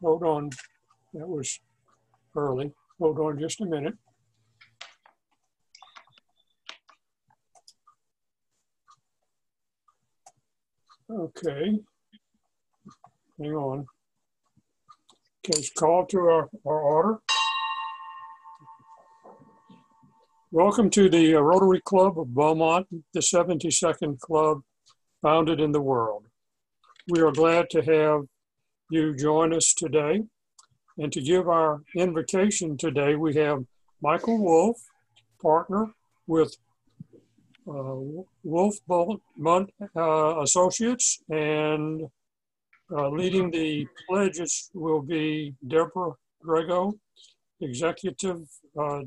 hold on. That was early. Hold on just a minute. Okay. Hang on. Case called to our order. Welcome to the Rotary Club of Beaumont, the 72nd club founded in the world. We are glad to have you join us today. And to give our invocation today, we have Michael Wolf, partner with Wolf Bunt Associates, and leading the pledges will be Deborah Grego, Executive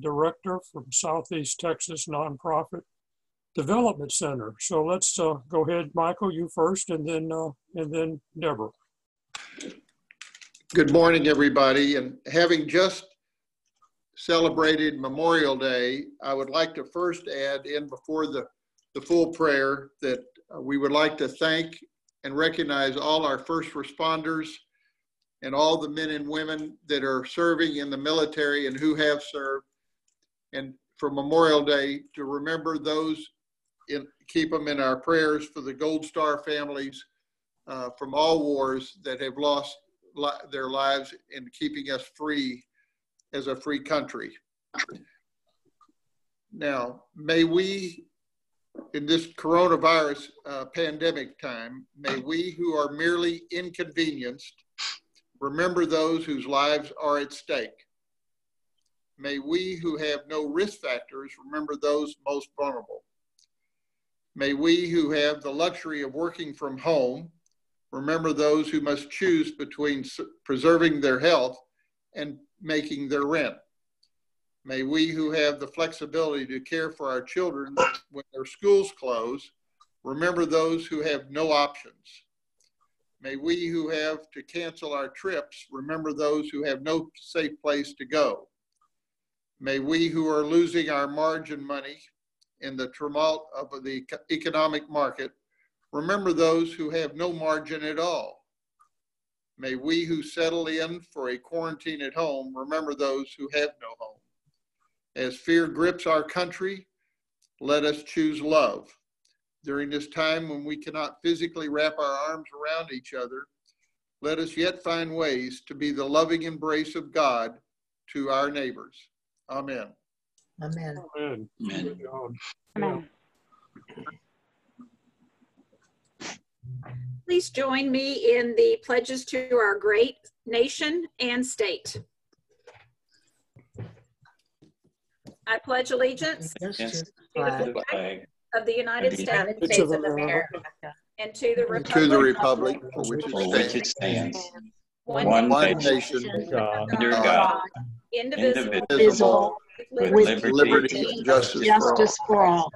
Director from Southeast Texas Nonprofit Development Center. So let's go ahead, Michael, you first, and then Deborah. Good morning, everybody. And having just celebrated Memorial Day, I would like to first add in before the full prayer that we would like to thank and recognize all our first responders and all the men and women that are serving in the military and who have served. And for Memorial Day, to remember those, keep them in our prayers for the Gold Star families from all wars that have lost their lives in keeping us free as a free country. Now, may we, in this coronavirus pandemic time, may we who are merely inconvenienced remember those whose lives are at stake. May we who have no risk factors remember those most vulnerable. May we who have the luxury of working from home remember those who must choose between preserving their health and making their rent. May we who have the flexibility to care for our children when their schools close remember those who have no options. May we who have to cancel our trips remember those who have no safe place to go. May we who are losing our margin money in the tumult of the economic market remember those who have no margin at all. May we who settle in for a quarantine at home remember those who have no home. As fear grips our country, let us choose love. During this time when we cannot physically wrap our arms around each other, let us yet find ways to be the loving embrace of God to our neighbors. Amen. Amen. Amen. Amen. Amen. Please join me in the pledges to our great nation and state. I pledge allegiance to the flag of the United States of America and to the republic for which it stands, one nation, under God, indivisible, with liberty and justice for all.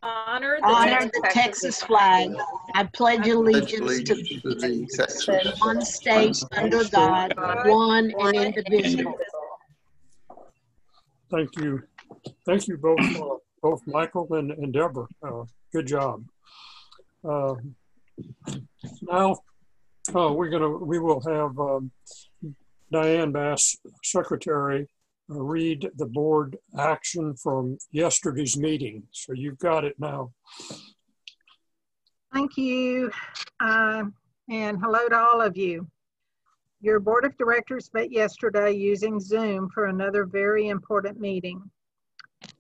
Honor the Texas flag. I pledge allegiance to the Texas. one state under God, one and indivisible. Thank you. Thank you both Michael and Deborah. Good job. Now we will have Diane Bass, Secretary, read the board action from yesterday's meeting. So you've got it now. Thank you, and hello to all of you. Your board of directors met yesterday using Zoom for another very important meeting.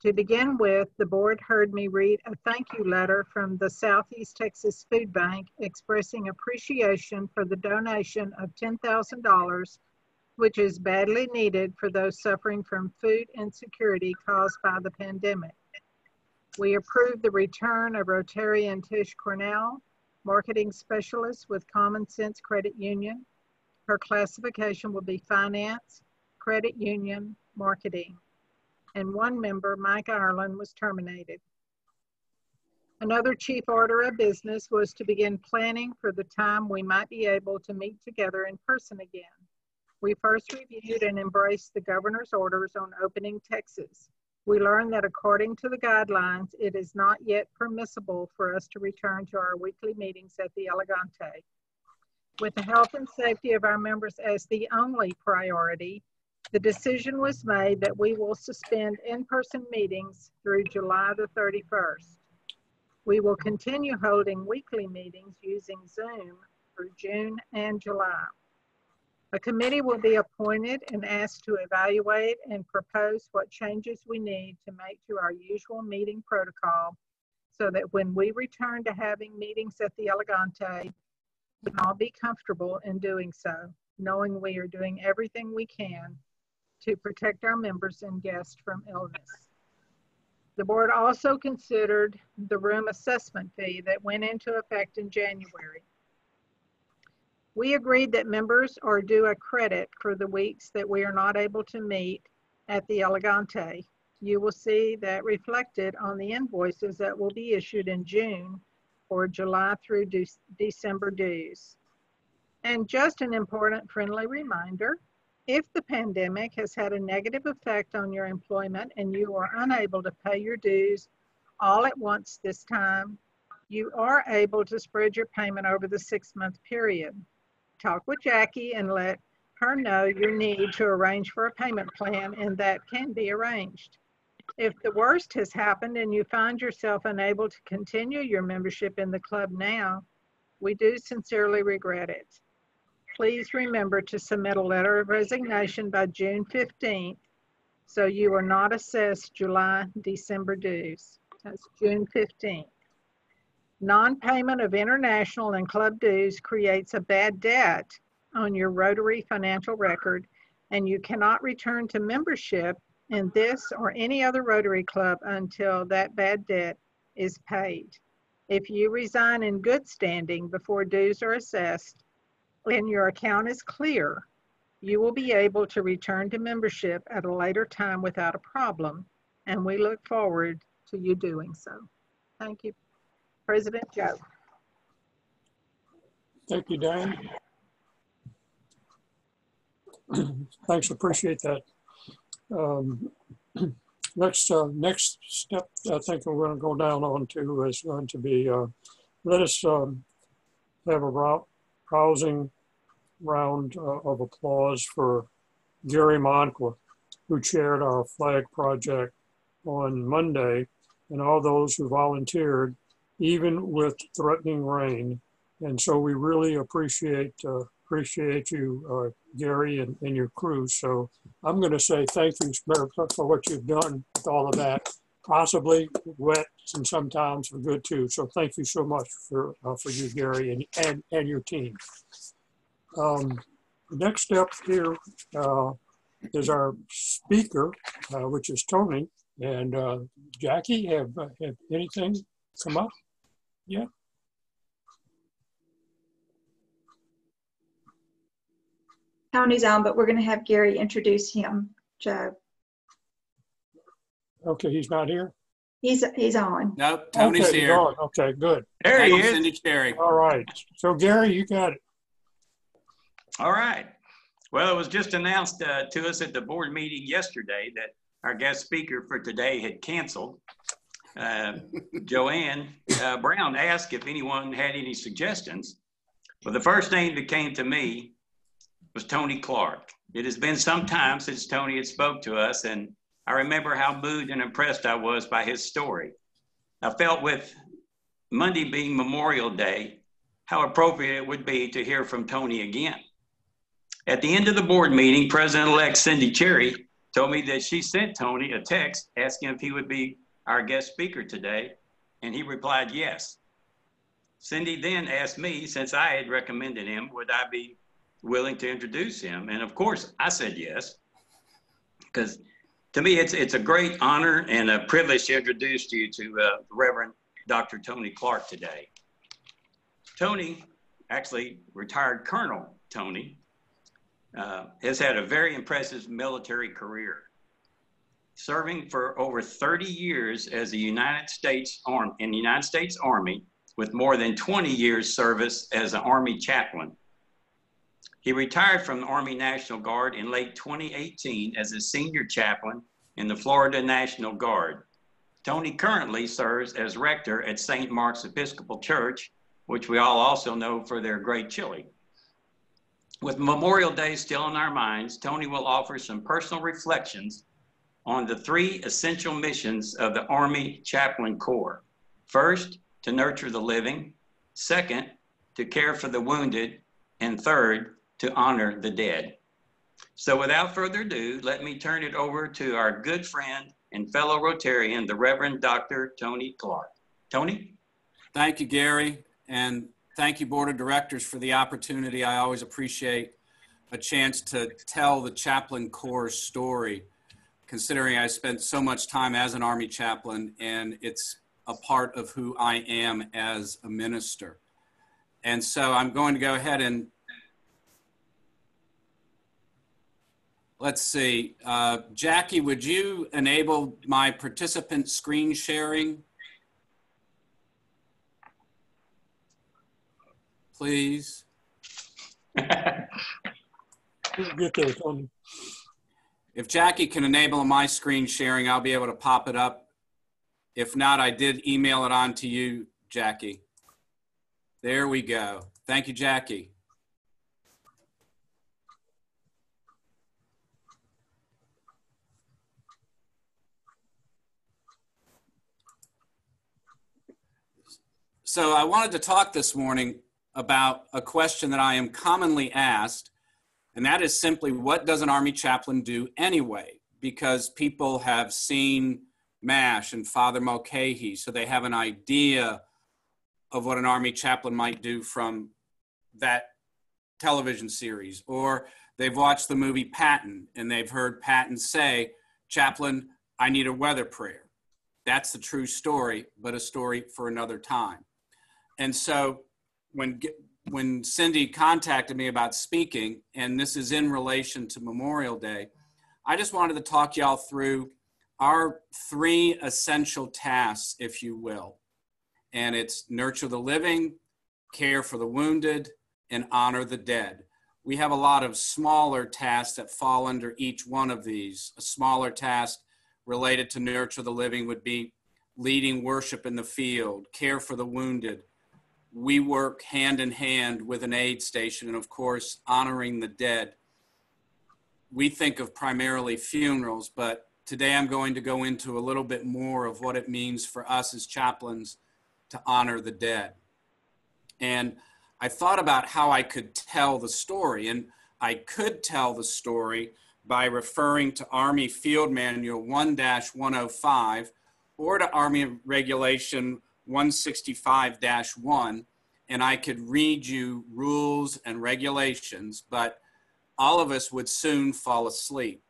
To begin with, the board heard me read a thank you letter from the Southeast Texas Food Bank expressing appreciation for the donation of $10,000, which is badly needed for those suffering from food insecurity caused by the pandemic. We approved the return of Rotarian Tish Cornell, marketing specialist with Common Sense Credit Union. Her classification will be finance, credit union, marketing. And one member, Mike Ireland, was terminated. Another chief order of business was to begin planning for the time we might be able to meet together in person again. We first reviewed and embraced the governor's orders on opening Texas. We learned that according to the guidelines, it is not yet permissible for us to return to our weekly meetings at the Elegante. With the health and safety of our members as the only priority, the decision was made that we will suspend in-person meetings through July the 31st. We will continue holding weekly meetings using Zoom through June and July. A committee will be appointed and asked to evaluate and propose what changes we need to make to our usual meeting protocol so that when we return to having meetings at the Elegante, we can all be comfortable in doing so, knowing we are doing everything we can to protect our members and guests from illness. The board also considered the room assessment fee that went into effect in January. We agreed that members are due a credit for the weeks that we are not able to meet at the Elegante. You will see that reflected on the invoices that will be issued in June for July through December dues. And just an important friendly reminder, if the pandemic has had a negative effect on your employment and you are unable to pay your dues all at once this time, you are able to spread your payment over the 6-month period. Talk with Jackie and let her know your need to arrange for a payment plan, and that can be arranged. If the worst has happened and you find yourself unable to continue your membership in the club now, we do sincerely regret it. Please remember to submit a letter of resignation by June 15th so you are not assessed July, December dues. That's June 15th. Non-payment of international and club dues creates a bad debt on your Rotary financial record, and you cannot return to membership in this or any other Rotary club until that bad debt is paid. If you resign in good standing before dues are assessed and your account is clear, you will be able to return to membership at a later time without a problem, and we look forward to you doing so. Thank you. President Joe. Thank you, Diane. Thanks, appreciate that. Next step I think we're going to go down on to is going to be, let us have a rousing round of applause for Gary Moncla, who chaired our flag project on Monday, and all those who volunteered, even with threatening rain. And so we really appreciate you, Gary, and your crew. So I'm going to say thank you for what you've done with all of that. Possibly wet and sometimes good too. So thank you so much for you, Gary, and your team. The next step here is our speaker, which is Tony. And Jackie, have anything come up? Yeah. Tony's on, but we're going to have Gary introduce him, Joe. Okay, he's not here? He's on. Nope, Tony's okay, here. Okay, good. There he is. Cindy Cherry. All right. So Gary, you got it. All right. Well, it was just announced to us at the board meeting yesterday that our guest speaker for today had canceled. Joanne Brown asked if anyone had any suggestions. Well, the first name that came to me was Tony Clark. It has been some time since Tony had spoke to us, and I remember how moved and impressed I was by his story. I felt with Monday being Memorial Day, how appropriate it would be to hear from Tony again. At the end of the board meeting, President-elect Cindy Cherry told me that she sent Tony a text asking if he would be our guest speaker today, and he replied yes. Cindy then asked me, since I had recommended him, would I be willing to introduce him? And of course, I said yes, because to me, it's a great honor and a privilege to introduce you to Reverend Dr. Tony Clark today. Tony, actually retired Colonel Tony, has had a very impressive military career, serving for over 30 years as in the United States Army, with more than 20 years service as an Army chaplain. He retired from the Army National Guard in late 2018 as a senior chaplain in the Florida National Guard. Tony currently serves as rector at St. Mark's Episcopal Church, which we all also know for their great chili. With Memorial Day still on our minds, Tony will offer some personal reflections on the 3 essential missions of the Army Chaplain Corps. First, to nurture the living. Second, to care for the wounded. And third, to honor the dead. So without further ado, let me turn it over to our good friend and fellow Rotarian, the Reverend Dr. Tony Clark. Tony? Thank you, Gary, and thank you, Board of Directors, for the opportunity. I always appreciate a chance to tell the Chaplain Corps story, considering I spent so much time as an Army chaplain, and it's a part of who I am as a minister. And so I'm going to go ahead and let's see. Jackie, would you enable my participant screen sharing? Please. Get there, Tony. If Jackie can enable my screen sharing, I'll be able to pop it up. If not, I did email it on to you, Jackie. There we go. Thank you, Jackie. So I wanted to talk this morning about a question that I am commonly asked, and that is simply, what does an Army chaplain do anyway? Because people have seen MASH and Father Mulcahy, so they have an idea of what an Army chaplain might do from that television series. Or they've watched the movie Patton, and they've heard Patton say, "Chaplain, I need a weather prayer." That's the true story, but a story for another time. And so when Cindy contacted me about speaking, and this is in relation to Memorial Day, I just wanted to talk y'all through our 3 essential tasks, if you will. And it's nurture the living, care for the wounded, and honor the dead. We have a lot of smaller tasks that fall under each one of these. A smaller task related to nurture the living would be leading worship in the field, care for the wounded. We work hand in hand with an aid station, and of course, honoring the dead. We think of primarily funerals, but today I'm going to go into a little bit more of what it means for us as chaplains to honor the dead. And I thought about how I could tell the story, and I could tell the story by referring to Army Field Manual 1-105 or to Army Regulation 165-1, and I could read you rules and regulations, but all of us would soon fall asleep.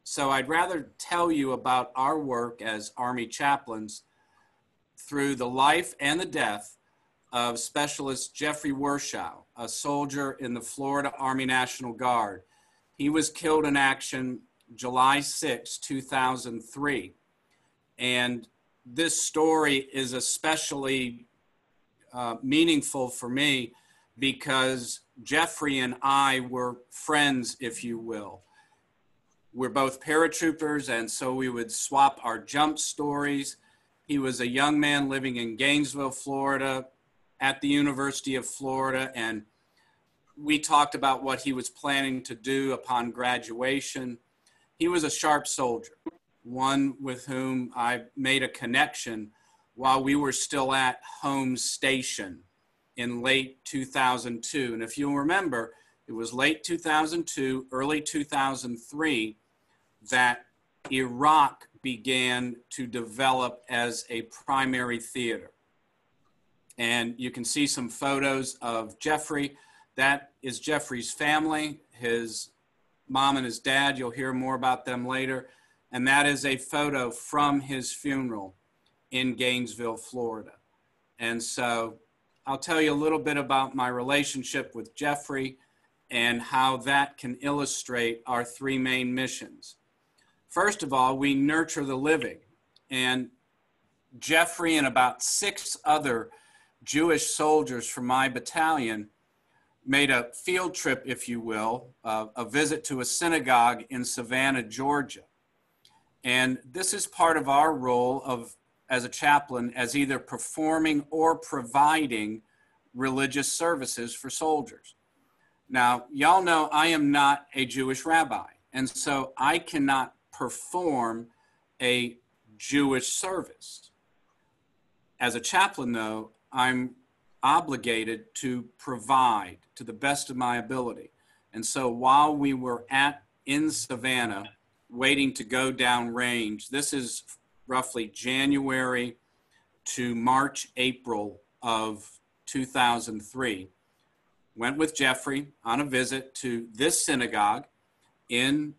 So I'd rather tell you about our work as Army chaplains through the life and the death of Specialist Jeffrey Wershow, a soldier in the Florida Army National Guard. He was killed in action July 6, 2003. And this story is especially meaningful for me because Jeffrey and I were friends, if you will. We're both paratroopers, and so we would swap our jump stories. He was a young man living in Gainesville, Florida, at the University of Florida, and we talked about what he was planning to do upon graduation. He was a sharp soldier, one with whom I made a connection while we were still at home station in late 2002. And if you'll remember, it was late 2002, early 2003, that Iraq began to develop as a primary theater. And you can see some photos of Jeffrey. That is Jeffrey's family, his mom and his dad. You'll hear more about them later. And that is a photo from his funeral in Gainesville, Florida. And so I'll tell you a little bit about my relationship with Jeffrey and how that can illustrate our 3 main missions. First of all, we nurture the living. And Jeffrey and about 6 other Jewish soldiers from my battalion made a field trip, if you will, a visit to a synagogue in Savannah, Georgia. And this is part of our role as a chaplain, as either performing or providing religious services for soldiers. Now, y'all know I am not a Jewish rabbi, and so I cannot perform a Jewish service. As a chaplain, though, I'm obligated to provide to the best of my ability. And so while we were in Savannah, waiting to go downrange, this is roughly January to March, April of 2003, went with Jeffrey on a visit to this synagogue in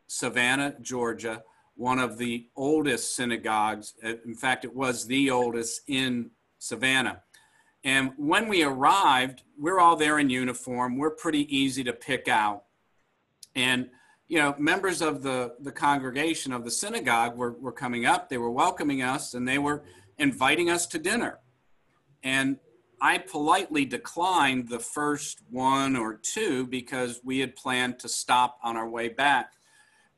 Savannah, Georgia, one of the oldest synagogues. In fact, it was the oldest in Savannah. And when we arrived, we're all there in uniform. We're pretty easy to pick out. And, you know, members of the congregation of the synagogue were coming up. They were welcoming us, and they were inviting us to dinner. And I politely declined the first one or two because we had planned to stop on our way back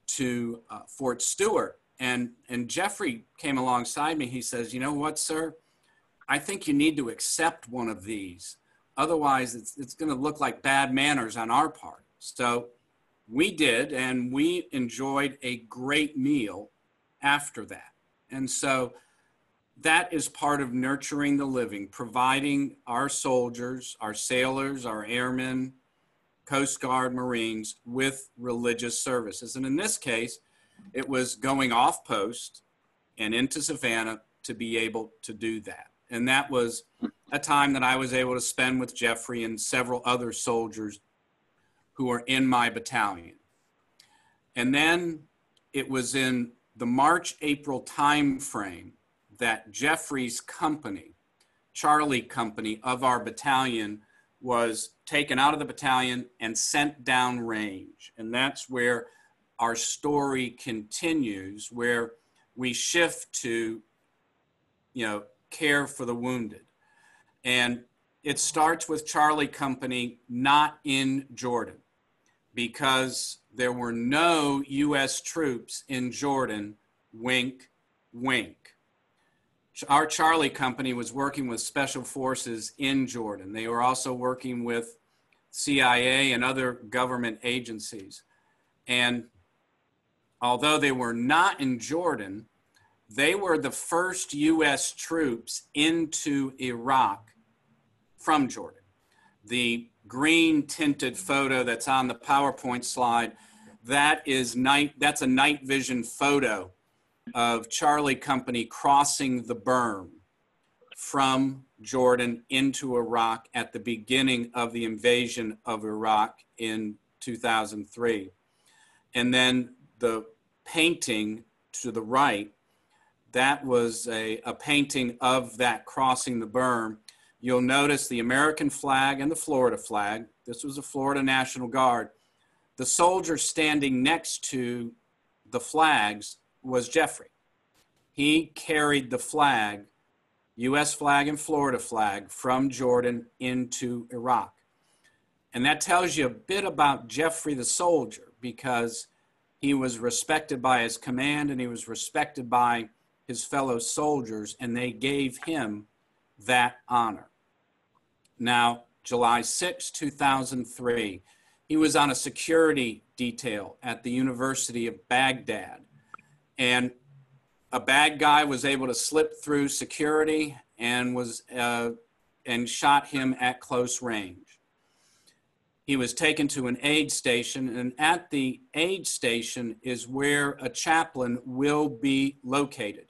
to Fort Stewart. And Jeffrey came alongside me. He says, "You know what, sir? I think you need to accept one of these. Otherwise, it's going to look like bad manners on our part." So we did, and we enjoyed a great meal after that. And so that is part of nurturing the living, providing our soldiers, our sailors, our airmen, Coast Guard, Marines with religious services. And in this case, it was going off post and into Savannah to be able to do that. And that was a time that I was able to spend with Jeffrey and several other soldiers who were in my battalion. And then it was in the March-April time frame that Jeffrey's company, Charlie Company of our battalion, was taken out of the battalion and sent down range. And that's where our story continues, where we shift to, you know, care for the wounded. And it starts with Charlie Company not in Jordan, because there were no U.S. troops in Jordan, wink, wink. Our Charlie Company was working with special forces in Jordan. They were also working with CIA and other government agencies. And although they were not in Jordan, they were the first U.S. troops into Iraq from Jordan. The green tinted photo that's on the PowerPoint slide, that's a night vision photo of Charlie Company crossing the berm from Jordan into Iraq at the beginning of the invasion of Iraq in 2003. And then the painting to the right, that was a painting of that crossing the berm. You'll notice the American flag and the Florida flag. This was the Florida National Guard. The soldier standing next to the flags was Jeffrey. He carried the flag, U.S. flag and Florida flag, from Jordan into Iraq. And that tells you a bit about Jeffrey the soldier, because he was respected by his command and he was respected by his fellow soldiers, and they gave him that honor. Now, July 6, 2003, he was on a security detail at the University of Baghdad, and a bad guy was able to slip through security and shot him at close range. He was taken to an aid station, and at the aid station is where a chaplain will be located.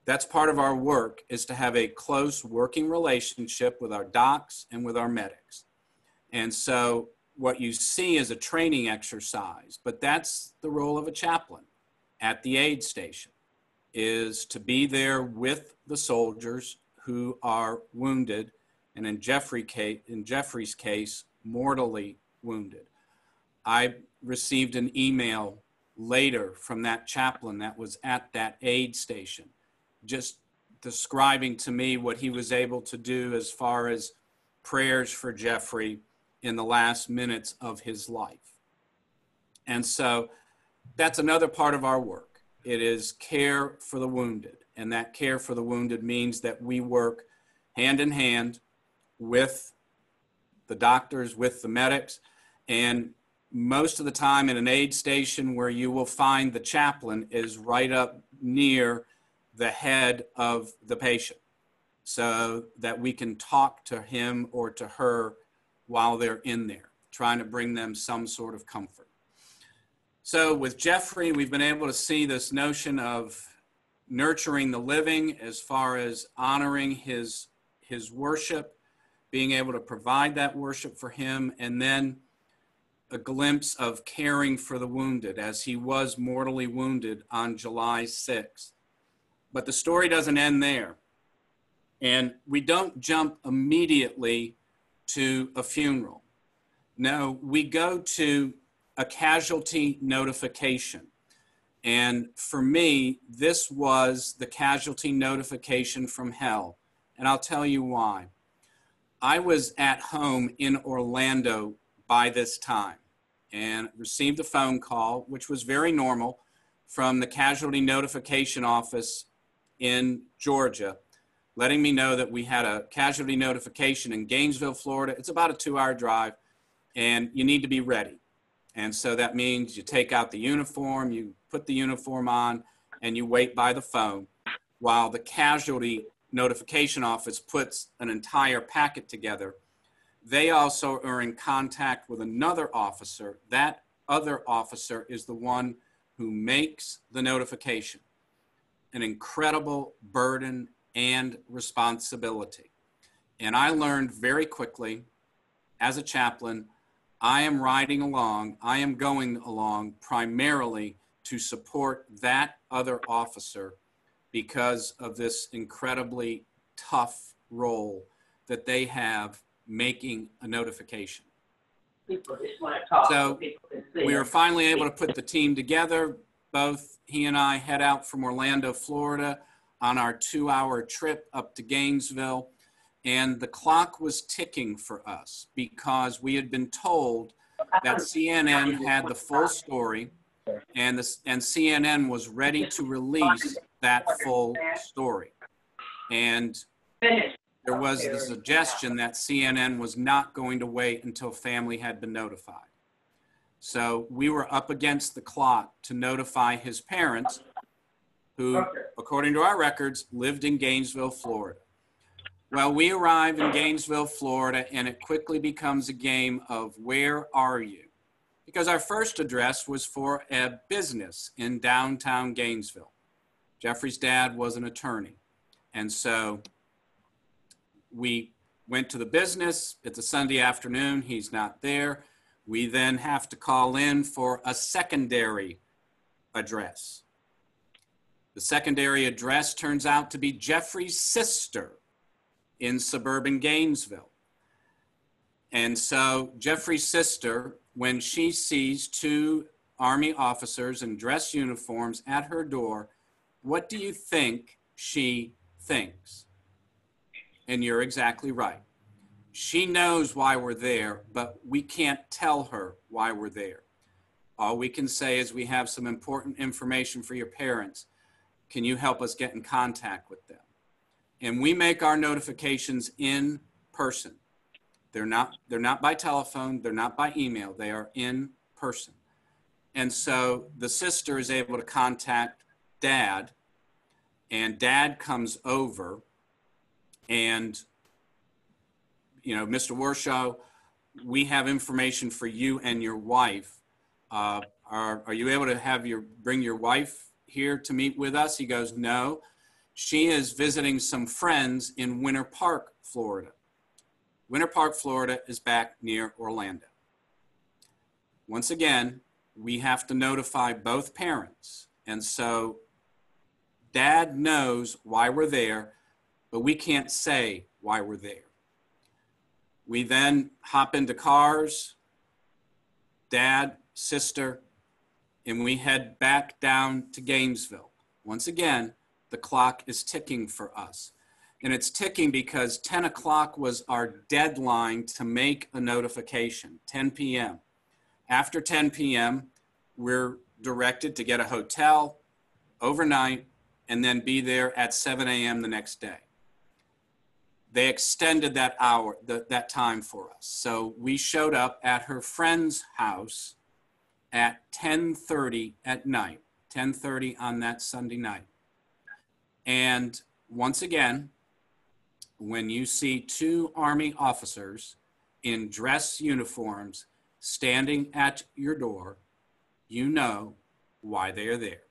That's part of our work, is to have a close working relationship with our docs and with our medics. And so what you see is a training exercise, but that's the role of a chaplain at the aid station, is to be there with the soldiers who are wounded, and in Jeffrey's case, mortally wounded. I received an email later from that chaplain that was at that aid station, just describing to me what he was able to do as far as prayers for Jeffrey in the last minutes of his life. And so that's another part of our work. It is care for the wounded. And that care for the wounded means that we work hand in hand with the doctors, with the medics, and most of the time in an aid station where you will find the chaplain is right up near the head of the patient so that we can talk to him or to her while they're in there, trying to bring them some sort of comfort. So with Jeffrey, we've been able to see this notion of nurturing the living as far as honoring his worship, being able to provide that worship for him, and then a glimpse of caring for the wounded as he was mortally wounded on July 6th. But the story doesn't end there. And we don't jump immediately to a funeral. No, we go to a casualty notification. And for me, this was the casualty notification from hell. And I'll tell you why. I was at home in Orlando by this time and received a phone call, which was very normal, from the casualty notification office in Georgia, letting me know that we had a casualty notification in Gainesville, Florida. It's about a 2-hour drive, and you need to be ready. And so that means you take out the uniform, you put the uniform on, and you wait by the phone while the casualty notification office puts an entire packet together. They also are in contact with another officer. That other officer is the one who makes the notification. An incredible burden and responsibility. And I learned very quickly as a chaplain, I am riding along, I am going along primarily to support that other officer because of this incredibly tough role that they have making a notification. So we were finally able to put the team together. Both he and I head out from Orlando, Florida on our 2-hour trip up to Gainesville. And the clock was ticking for us because we had been told that CNN had the full story and CNN was ready to release that full story. And there was the suggestion that CNN was not going to wait until family had been notified. So we were up against the clock to notify his parents, who, according to our records, lived in Gainesville, Florida. Well, we arrive in Gainesville, Florida, and it quickly becomes a game of where are you? Because our first address was for a business in downtown Gainesville. Jeffrey's dad was an attorney. And so we went to the business. It's a Sunday afternoon. He's not there. We then have to call in for a secondary address. The secondary address turns out to be Jeffrey's sister in suburban Gainesville. And so Jeffrey's sister, when she sees 2 Army officers in dress uniforms at her door, what do you think she thinks? And you're exactly right. She knows why we're there, but we can't tell her why we're there. All we can say is we have some important information for your parents. Can you help us get in contact with them? And we make our notifications in person. They're not by telephone, they're not by email, they are in person. And so the sister is able to contact Dad, and Dad comes over and, you know, Mr. Warshaw, we have information for you and your wife. Are you able to bring your wife here to meet with us? He goes, no. She is visiting some friends in Winter Park, Florida. Winter Park, Florida is back near Orlando. Once again, we have to notify both parents. And so Dad knows why we're there, but we can't say why we're there. We then hop into cars, Dad, sister, and we head back down to Gainesville. Once again, the clock is ticking for us. And it's ticking because 10 o'clock was our deadline to make a notification, 10 p.m. After 10 p.m., we're directed to get a hotel overnight and then be there at 7 a.m. the next day. they extended that hour, that time for us. So we showed up at her friend's house at 10:30 at night, 10:30 on that Sunday night. And once again, when you see two Army officers in dress uniforms standing at your door, you know why they are there.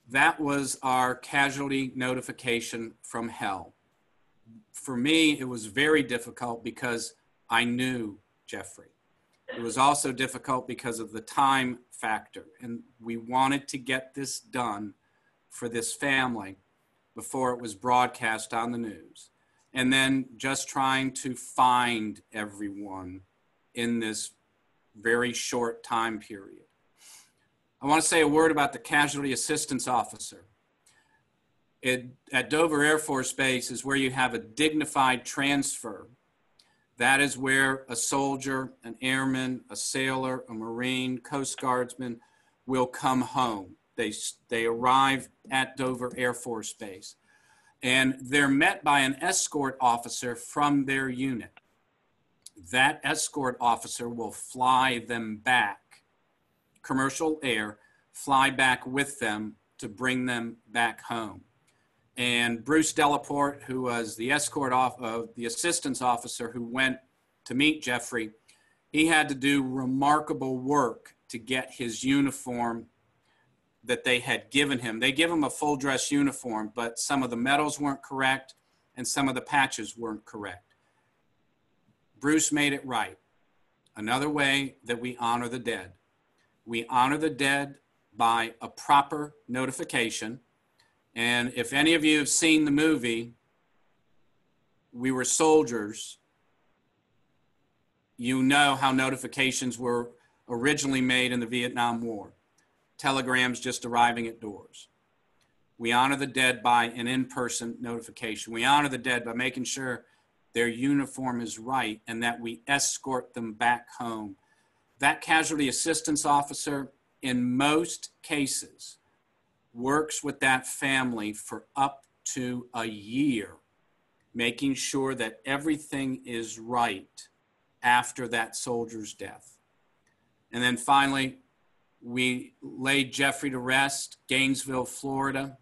That was our casualty notification from hell. For me, it was very difficult because I knew Jeffrey. It was also difficult because of the time factor, and we wanted to get this done for this family before it was broadcast on the news. And then just trying to find everyone in this very short time period. I want to say a word about the casualty assistance officer. At Dover Air Force Base is where you have a dignified transfer. That is where a soldier, an airman, a sailor, a Marine, Coast Guardsman will come home. They arrive at Dover Air Force Base, and they're met by an escort officer from their unit. That escort officer will fly them back, commercial air, fly back with them to bring them back home. And Bruce Delaporte, who was the the assistance officer who went to meet Jeffrey, he had to do remarkable work to get his uniform that they had given him. They give him a full dress uniform, but some of the medals weren't correct and some of the patches weren't correct. Bruce made it right. Another way that we honor the dead. We honor the dead by a proper notification. And if any of you have seen the movie, We Were Soldiers, you know how notifications were originally made in the Vietnam War. Telegrams just arriving at doors. We honor the dead by an in-person notification. We honor the dead by making sure their uniform is right and that we escort them back home. That casualty assistance officer, in most cases, works with that family for up to a year, making sure that everything is right after that soldier's death. And then finally, we laid Jeffrey to rest, Gainesville, Florida,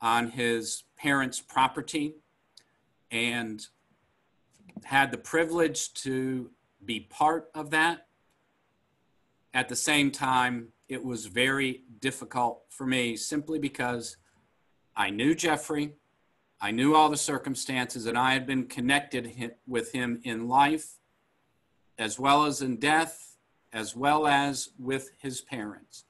on his parents' property, and had the privilege to be part of that. At the same time, it was very difficult for me simply because I knew Jeffrey, I knew all the circumstances, and I had been connected with him in life, as well as in death, as well as with his parents.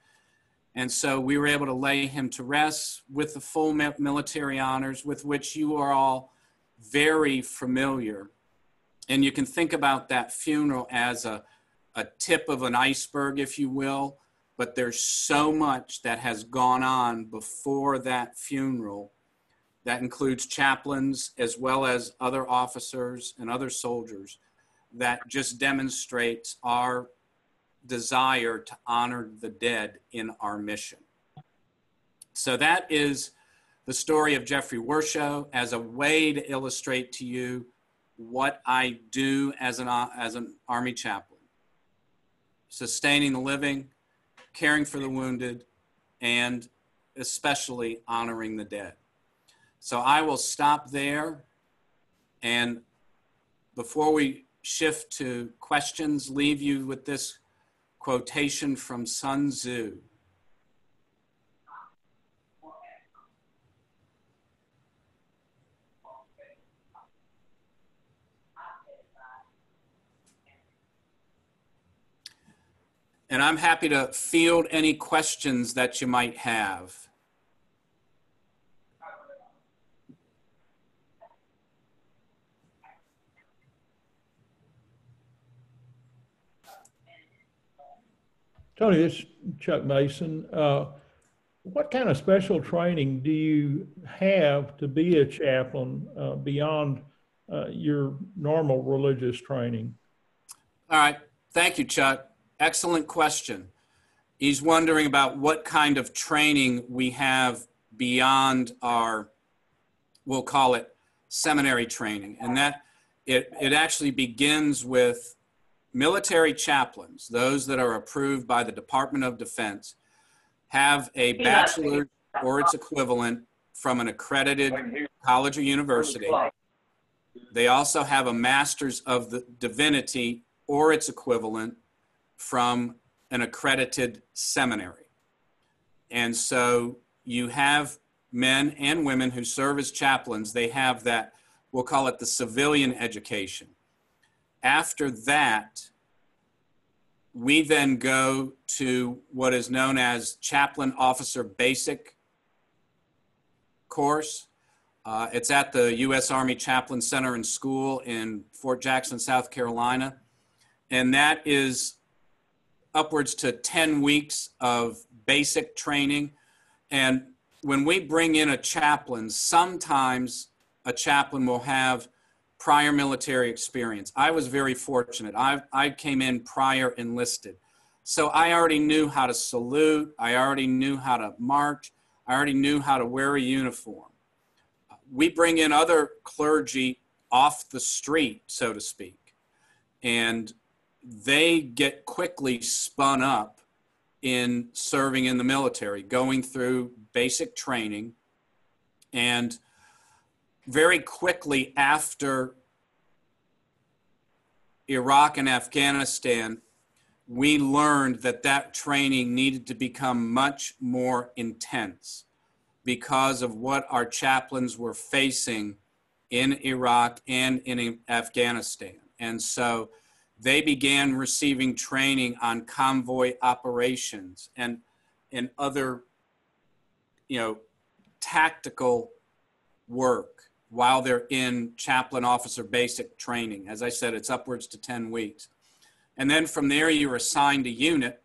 And so we were able to lay him to rest with the full military honors with which you are all very familiar. And you can think about that funeral as a tip of an iceberg, if you will, but there's so much that has gone on before that funeral that includes chaplains as well as other officers and other soldiers that just demonstrates our desire to honor the dead in our mission. So that is the story of Jeffrey Wershow as a way to illustrate to you what I do as an Army chaplain. Sustaining the living, caring for the wounded, and especially honoring the dead. So I will stop there, and before we shift to questions, leave you with this quotation from Sun Tzu. And I'm happy to field any questions that you might have. Tony, this is Chuck Mason. What kind of special training do you have to be a chaplain beyond your normal religious training? All right. Thank you, Chuck. Excellent question. He's wondering about what kind of training we have beyond our, we'll call it, seminary training, and that it actually begins with military chaplains, those that are approved by the Department of Defense, have a bachelor's or its equivalent from an accredited college or university. They also have a master's of the divinity or its equivalent from an accredited seminary. And so you have men and women who serve as chaplains. They have that, we'll call it the civilian education. After that, we then go to what is known as Chaplain Officer Basic course. It's at the U.S. Army Chaplain Center and School in Fort Jackson, South Carolina. And that is upwards to 10 weeks of basic training. And when we bring in a chaplain, sometimes a chaplain will have prior military experience. I was very fortunate. I came in prior enlisted. So I already knew how to salute. I already knew how to march. I already knew how to wear a uniform. We bring in other clergy off the street, so to speak, and they get quickly spun up in serving in the military, going through basic training. And very quickly after Iraq and Afghanistan, we learned that that training needed to become much more intense because of what our chaplains were facing in Iraq and in Afghanistan. And so they began receiving training on convoy operations and other, tactical work while they're in chaplain officer basic training. As I said, it's upwards to 10 weeks. And then from there, you're assigned a unit,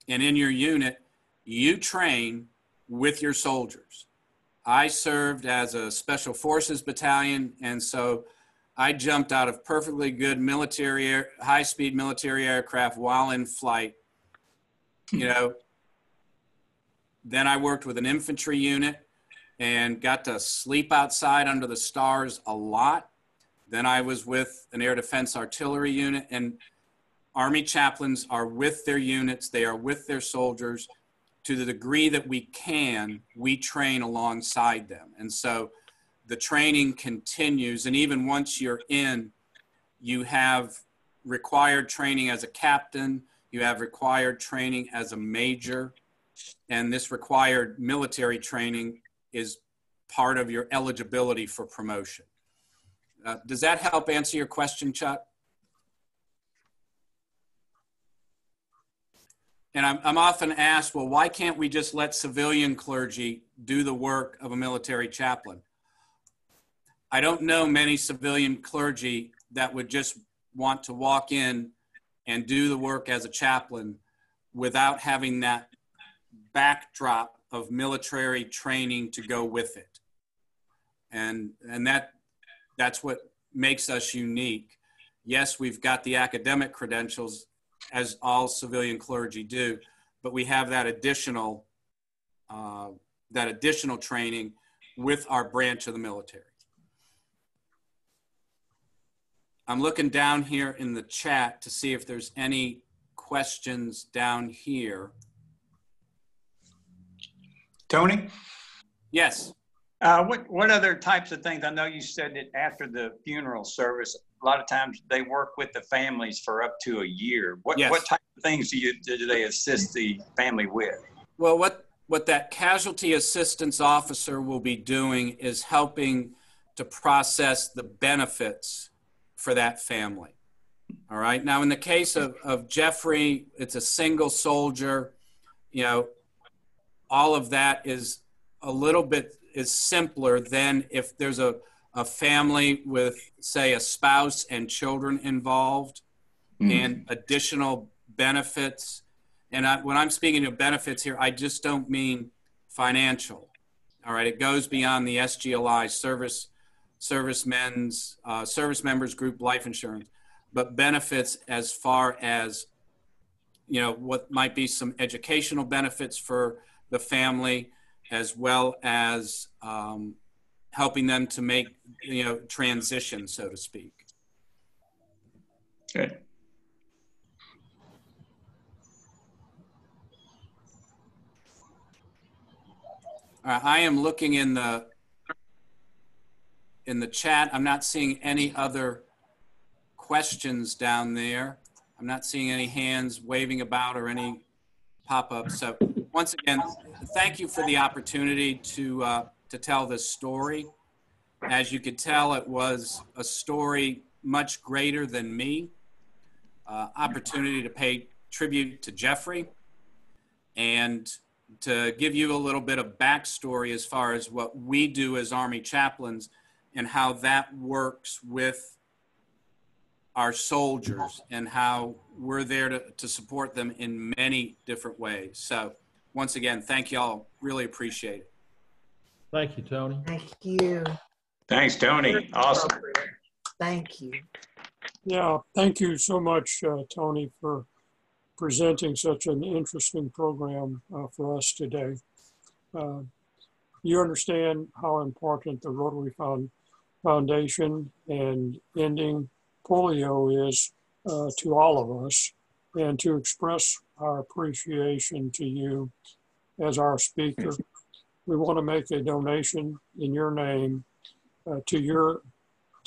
and in your unit, you train with your soldiers. I served as a special forces battalion, and so I jumped out of perfectly good high-speed military aircraft while in flight. Then I worked with an infantry unit and got to sleep outside under the stars a lot. Then I was with an air defense artillery unit, and Army chaplains are with their units. They are with their soldiers. To the degree that we can, we train alongside them. And so the training continues. And even once you're in, you have required training as a captain, you have required training as a major, and this required military training is part of your eligibility for promotion. Does that help answer your question, Chuck? And I'm often asked, well, why can't we just let civilian clergy do the work of a military chaplain? I don't know many civilian clergy that would just want to walk in and do the work as a chaplain without having that backdrop of military training to go with it. And that's what makes us unique. Yes, we've got the academic credentials, as all civilian clergy do, but we have that additional training with our branch of the military. I'm looking down here in the chat to see if there's any questions down here. Tony? Yes. What other types of things? I know you said that after the funeral service, a lot of times they work with the families for up to a year. What type of things do they assist the family with? Well, what that casualty assistance officer will be doing is helping to process the benefits for that family. All right. Now, in the case of Jeffrey, it's a single soldier. All of that is a little bit simpler than if there's a family with, say, a spouse and children involved and additional benefits. And when I'm speaking of benefits here, I just don't mean financial. All right. It goes beyond the SGLI, service members group life insurance, but benefits as far as, what might be some educational benefits for the family, as well as helping them to make, transition, so to speak. Good. I am looking in the chat. I'm not seeing any other questions down there. I'm not seeing any hands waving about or any pop-ups. So once again, thank you for the opportunity to tell this story. As you could tell, it was a story much greater than me. Opportunity to pay tribute to Jeffrey and to give you a little bit of backstory as far as what we do as Army chaplains and how that works with our soldiers and how we're there to support them in many different ways. So once again, thank you all. Really appreciate it. Thank you, Tony. Thank you. Thanks, Tony. Awesome. Thank you. Yeah, thank you so much, Tony, for presenting such an interesting program for us today. You understand how important the Rotary Foundation and ending polio is to all of us, and to express our appreciation to you as our speaker. We want to make a donation in your name to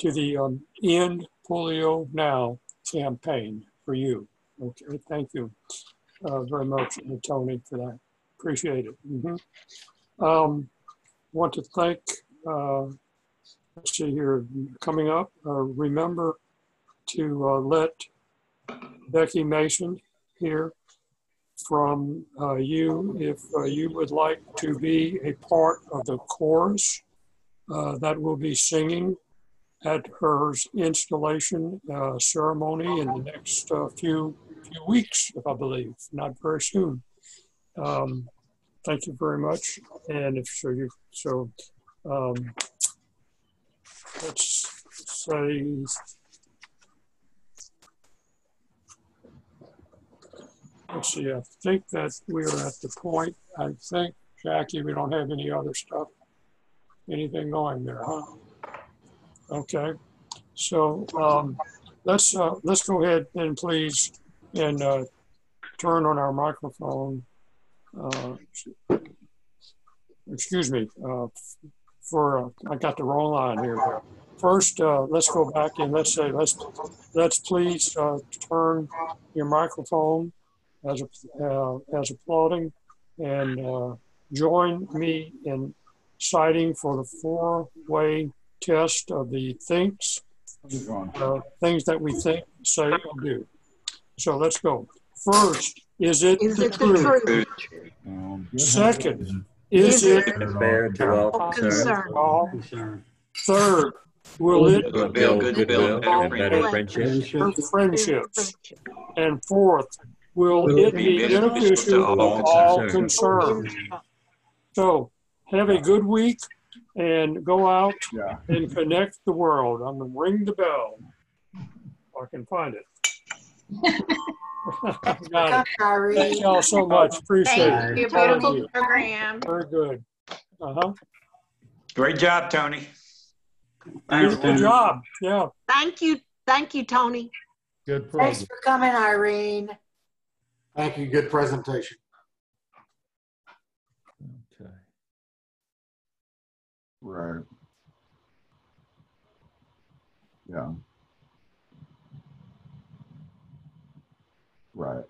the End Polio Now campaign for you. Okay, thank you very much, Tony, for that. Appreciate it. Want to thank, let's see here, coming up, remember to let Becky Mason hear from you if you would like to be a part of the chorus that will be singing at her installation ceremony in the next few weeks, if I believe, not very soon. Thank you very much. And if so, let's say, let's see, I think that we're at the point, I think, Jackie, we don't have any other stuff, anything going there, huh? Okay, so let's go ahead and please and turn on our microphone. Excuse me, I got the wrong line here. First, let's go back and let's say let's please turn your microphone as applauding and join me in citing for the 4-way test of the things that we think, say, or do. So let's go. First, is it the truth? Second, is it fair to all concerned? Third, will it build goodwill and better friendships? And fourth, will it be beneficial to all concerned? So have a good week and go out and connect the world. I'm going to ring the bell if I can find it. Got it. Thank y'all so much. Appreciate it. Thank you. Beautiful program. Very good. Great job, Tony. Good job. Yeah. Thank you. Thank you, Tony. Good program. Thanks for coming, Irene. Thank you. Good presentation. Okay. Right. Yeah. Right.